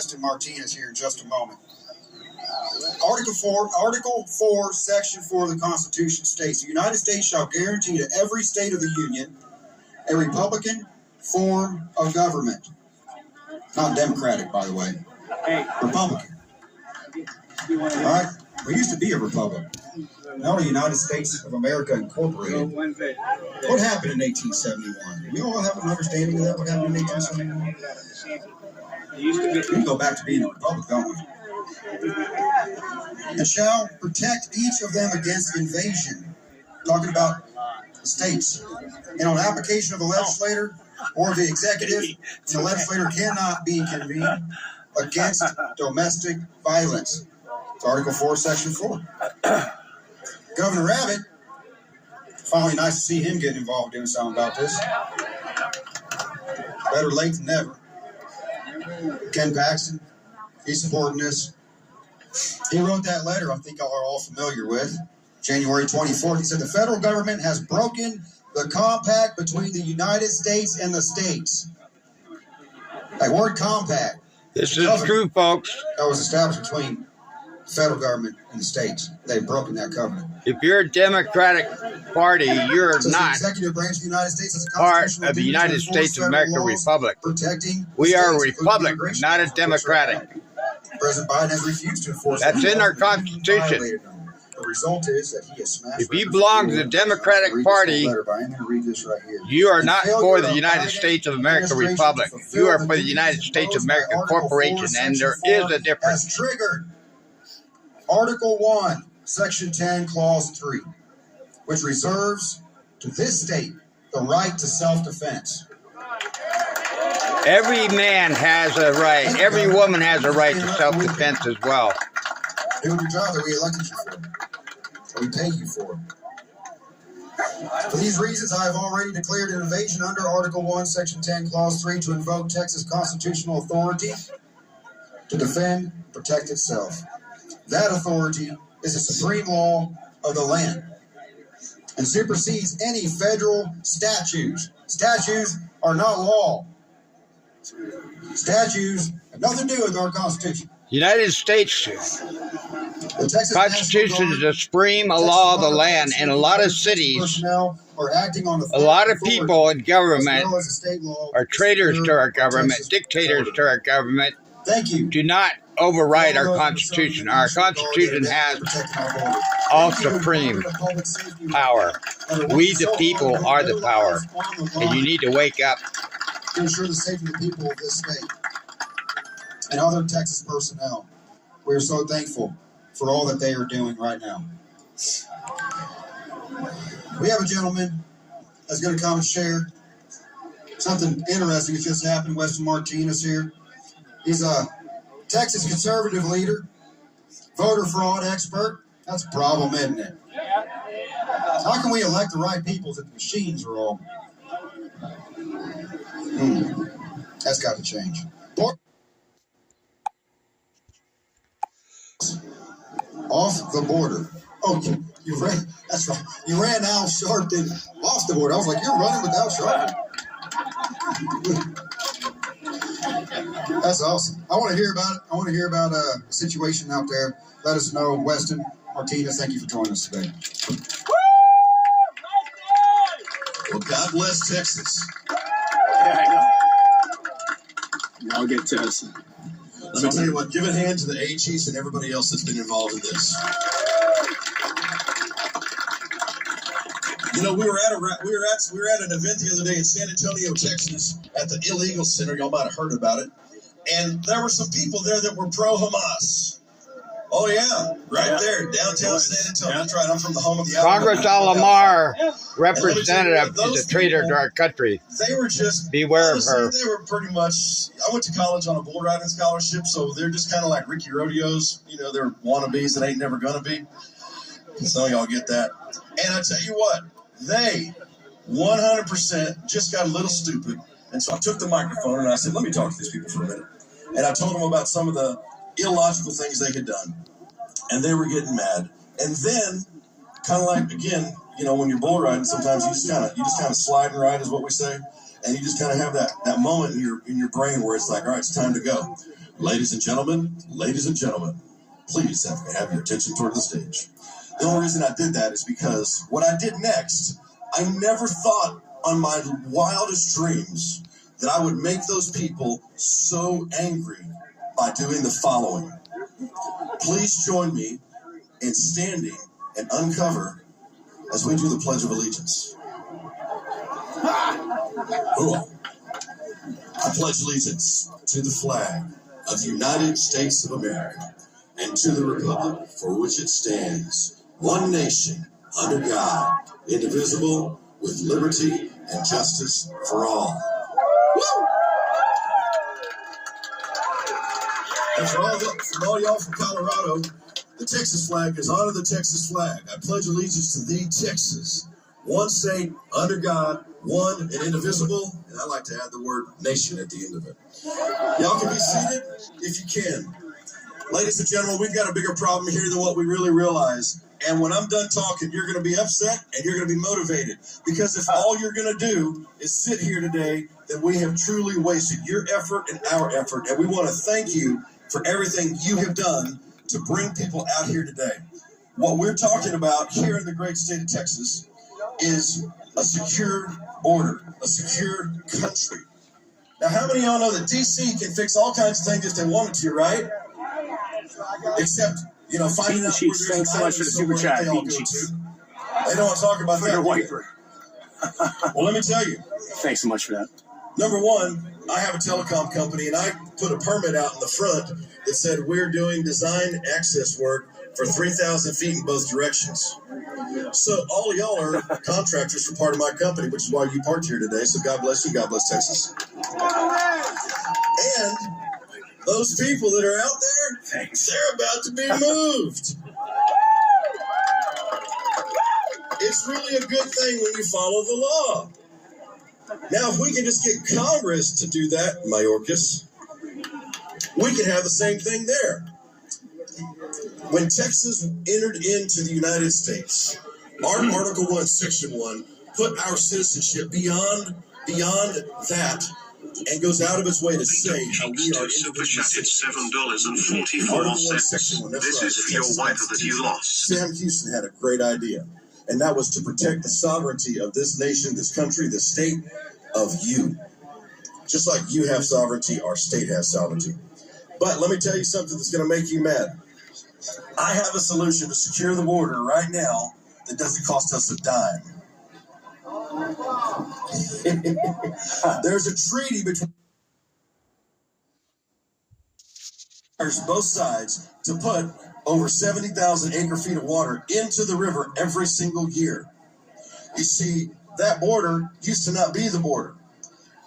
Weston Martinez here in just a moment. Article 4, Section 4 of the Constitution states, the United States shall guarantee to every state of the Union a Republican form of government. Not Democratic, by the way. Republican. All right? We used to be a republic. Now the United States of America Incorporated. What happened in 1871? Do we all have an understanding of that? What happened in 1871? We can go back to being a republic, don't we? And shall protect each of them against invasion. Talking about the states. And on application of the legislator or the executive, the legislator cannot be convened against domestic violence. It's Article 4, Section 4. Governor Abbott, finally nice to see him getting involved in something about this. Better late than never. Ken Paxton, he's supporting this. He wrote that letter I think y'all are all familiar with. January 24th, he said, the federal government has broken the compact between the United States and the states. That word compact. This is true, folks. That was established between the federal government and the states. They've broken that covenant. If you're a Democratic Party, you're not executive branch of the United States has a part of the United States of America Republic. We are a republic, not a democratic. President Biden has refused to enforce. That's in our Constitution. The result is that he has smashed. If you belong to the Democratic Party, you are not for the United States of America Republic. You are for the United States of America Corporation, and there is a difference. Has triggered Article 1, Section 10, Clause 3, which reserves to this state the right to self-defense. Every man has a right. Every woman has a right to self-defense as well. Doing your job that we elected you for. That we pay you for. For these reasons, I have already declared an invasion under Article 1, Section 10, Clause 3 to invoke Texas constitutional authority to defend and protect itself. That authority is the supreme law of the land and supersedes any federal statutes. Statutes are not law. Statutes have nothing to do with our Constitution. United States Constitution is the supreme law of the land, and a lot of cities, a lot of people in government are traitors to our government, dictators to our government. Do not override our Constitution. Our Constitution has all supreme power. We, the people, are the power, and you need to wake up. To ensure the safety of the people of this state and other Texas personnel. We're so thankful for all that they are doing right now. We have a gentleman that's going to come and share something interesting that just happened. Weston Martinez here. He's a Texas conservative leader, voter fraud expert. That's a problem, isn't it? How can we elect the right people if the machines are all... That's got to change. Off the border. Oh, you ran. That's right. You ran Al Sharpton off the border. I was like, you're running with Al Sharpton. That's awesome. I want to hear about it. I want to hear about a situation out there. Let us know. Weston Martinez, thank you for joining us today. Well, God bless Texas. Yeah, I know. I'll get to us. Let me tell you what, give a hand to the A-Chiefs and everybody else that's been involved in this. You know, we were at an event the other day in San Antonio, Texas, at the Illegal Center. Y'all might have heard about it. And there were some people there that were pro-Hamas. Oh, yeah, right there, downtown San Antonio. That's right, I'm from the home of the Congress Alamar, representative, is a traitor to our country. They were just... Beware of her. They were pretty much... I went to college on a bull riding scholarship, so they're just kind of like Ricky Rodeos. You know, they're wannabes that ain't never gonna be. Some of y'all get that. And I tell you what, they 100% just got a little stupid. And so I took the microphone and I said, let me talk to these people for a minute. And I told them about some of the illogical things they had done, and they were getting mad. And then, kind of like, again, you know, when you're bull riding, sometimes you just kind of slide and ride, is what we say, and you just kind of have that moment in your brain where it's like, all right, it's time to go. Ladies and gentlemen, please have your attention toward the stage. The only reason I did that is because what I did next, I never thought on my wildest dreams that I would make those people so angry by doing the following. Please join me in standing and uncover as we do the Pledge of Allegiance. I pledge allegiance to the flag of the United States of America and to the republic for which it stands, one nation, under God, indivisible, with liberty and justice for all. Woo! And for all y'all from Colorado, the Texas flag is honor the Texas flag. I pledge allegiance to thee, Texas, one state, under God, one and indivisible, and I like to add the word nation at the end of it. Y'all can be seated if you can. Ladies and gentlemen, we've got a bigger problem here than what we really realize. And when I'm done talking, you're going to be upset and you're going to be motivated. Because if all you're going to do is sit here today, then we have truly wasted your effort and our effort. And we want to thank you for everything you have done to bring people out here today. What we're talking about here in the great state of Texas is a secure border, a secure country. Now, how many of y'all know that DC can fix all kinds of things if they wanted to, right? Except, finding out where there's thanks so much for the super chat. They don't want to talk about that. Wiper. Well, let me tell you. Thanks so much for that. Number one, I have a telecom company, and I put a permit out in the front that said we're doing design access work for 3,000 feet in both directions. So all of y'all are contractors for part of my company, which is why you parked here today. So God bless you. God bless Texas. And those people that are out there, they're about to be moved. It's really a good thing when you follow the law. Now, if we can just get Congress to do that, Mayorkas, we can have the same thing there. When Texas entered into the United States, our Article 1, Section 1, put our citizenship beyond that and goes out of its way to say how we are individual citizens. $7.44. This is for your wife that you lost. Sam Houston had a great idea, and that was to protect the sovereignty of this nation, this country, this state of you. Just like you have sovereignty, our state has sovereignty. But let me tell you something that's going to make you mad. I have a solution to secure the border right now that doesn't cost us a dime. There's a treaty between both sides to put over 70,000 acre-feet of water into the river every single year. You see, that border used to not be the border.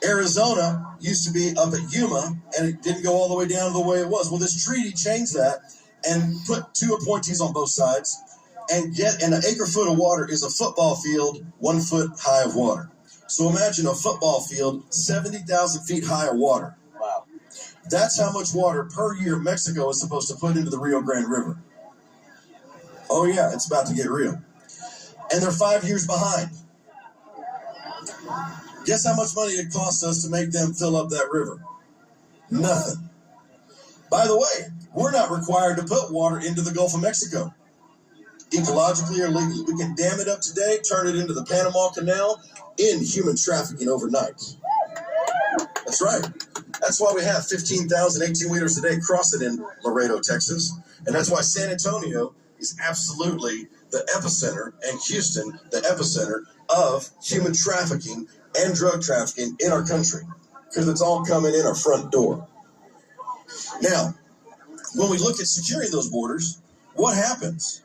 Arizona used to be up at Yuma, and it didn't go all the way down the way it was. Well, this treaty changed that and put two appointees on both sides, and an acre-foot of water is a football field 1 foot high of water. So imagine a football field 70,000 feet high of water. Wow. That's how much water per year Mexico is supposed to put into the Rio Grande River. Oh yeah, it's about to get real. And they're 5 years behind. Guess how much money it costs us to make them fill up that river? Nothing. By the way, we're not required to put water into the Gulf of Mexico. Ecologically or legally, we can dam it up today, turn it into the Panama Canal, end human trafficking overnight. That's right. That's why we have 15,000 18-wheelers a day crossing in Laredo, Texas. And that's why San Antonio is absolutely the epicenter, and Houston, the epicenter of human trafficking and drug trafficking in our country. Because it's all coming in our front door. Now, when we look at securing those borders, what happens?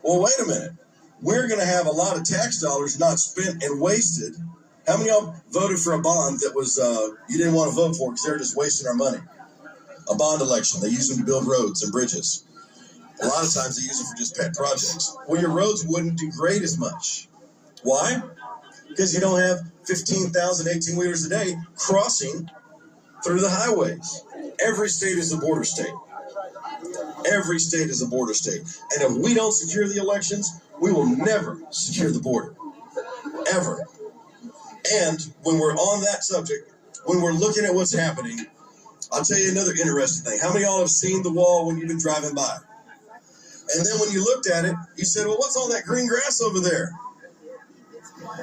Well, wait a minute. We're going to have a lot of tax dollars not spent and wasted. How many of y'all voted for a bond that was you didn't want to vote for because they were just wasting our money? A bond election. They use them to build roads and bridges. A lot of times they use them for just pet projects. Well, your roads wouldn't degrade as much. Why? Because you don't have 15,000 18-wheelers a day crossing through the highways. Every state is a border state. Every state is a border state. And if we don't secure the elections, we will never secure the border. Ever. And when we're on that subject, when we're looking at what's happening, I'll tell you another interesting thing. How many of y'all have seen the wall when you've been driving by? And then when you looked at it, you said, well, what's all that green grass over there?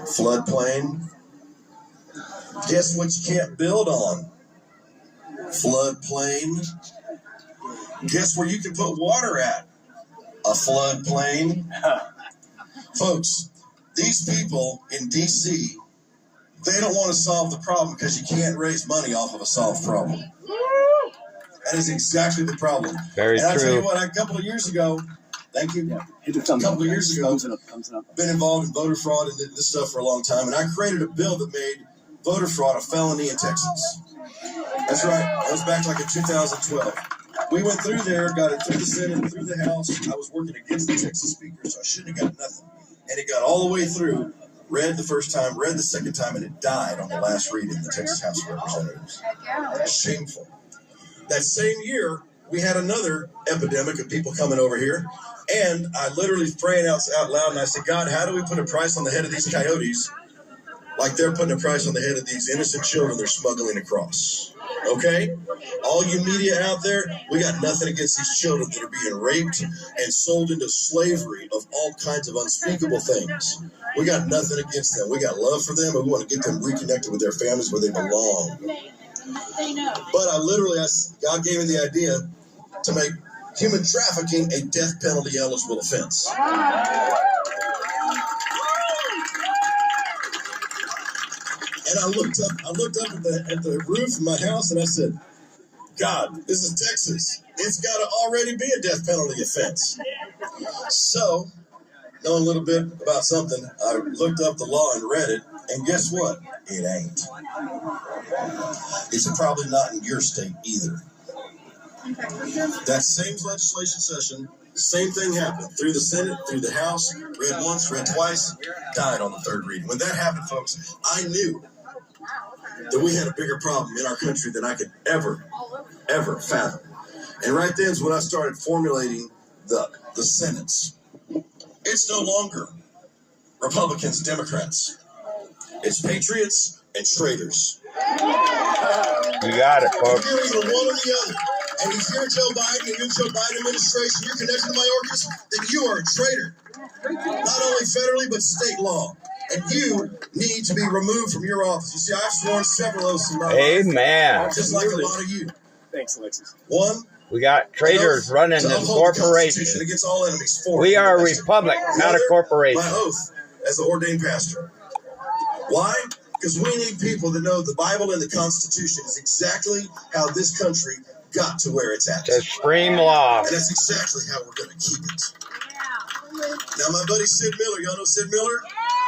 Floodplain. Guess what you can't build on? Floodplain. Guess where you can put water at? A floodplain. Folks, these people in D.C., they don't want to solve the problem because you can't raise money off of a solved problem. That is exactly the problem. Very and I tell you true. what, a couple of years ago, thank you. Yeah. Hit the A thumbs couple up. of years ago, Thumbs up. been involved in voter fraud and this stuff for a long time, and I created a bill that made voter fraud a felony in Texas. That's right. That was back like in 2012. We went through there, got it through the Senate, through the House. I was working against the Texas Speaker, so I shouldn't have got nothing. And it got all the way through, read the first time, read the second time, and it died on the last reading in the Texas House of Representatives. Shameful. That same year, we had another epidemic of people coming over here, and I literally praying out loud, and I said, God, how do we put a price on the head of these coyotes like they're putting a price on the head of these innocent children they're smuggling across? Okay? All you media out there, we got nothing against these children that are being raped and sold into slavery of all kinds of unspeakable things. We got nothing against them. We got love for them, and we want to get them reconnected with their families where they belong. But God gave me the idea to make human trafficking a death penalty eligible offense. And I looked up at the roof of my house and I said, God, this is Texas. It's got to already be a death penalty offense. So, knowing a little bit about something, I looked up the law and read it, and guess what? It ain't. It's probably not in your state either. That same legislation session, same thing happened. Through the Senate, through the House, read once, read twice, died on the third reading. When that happened, folks, I knew that we had a bigger problem in our country than I could ever fathom. And right then is when I started formulating the sentence. It's no longer Republicans, Democrats. It's patriots and traitors. You got it, folks. You're either one or the other. And if you're Joe Biden and you're Joe Biden administration, you're connected to Mayorkas, then you are a traitor. Not only federally, but state law. And you need to be removed from your office. You see, I've sworn several oaths in my life. Amen. Just like a lot of you. Thanks, Alexis. One, We got traitors running to this uphold the corporation. Constitution against all enemies. Four, We are a republic, not a corporation. My oath as the ordained pastor. Why? Because we need people that know the Bible and the Constitution is exactly how this country got to where it's at. The supreme law. And that's exactly how we're going to keep it. Now, my buddy Sid Miller, y'all know Sid Miller?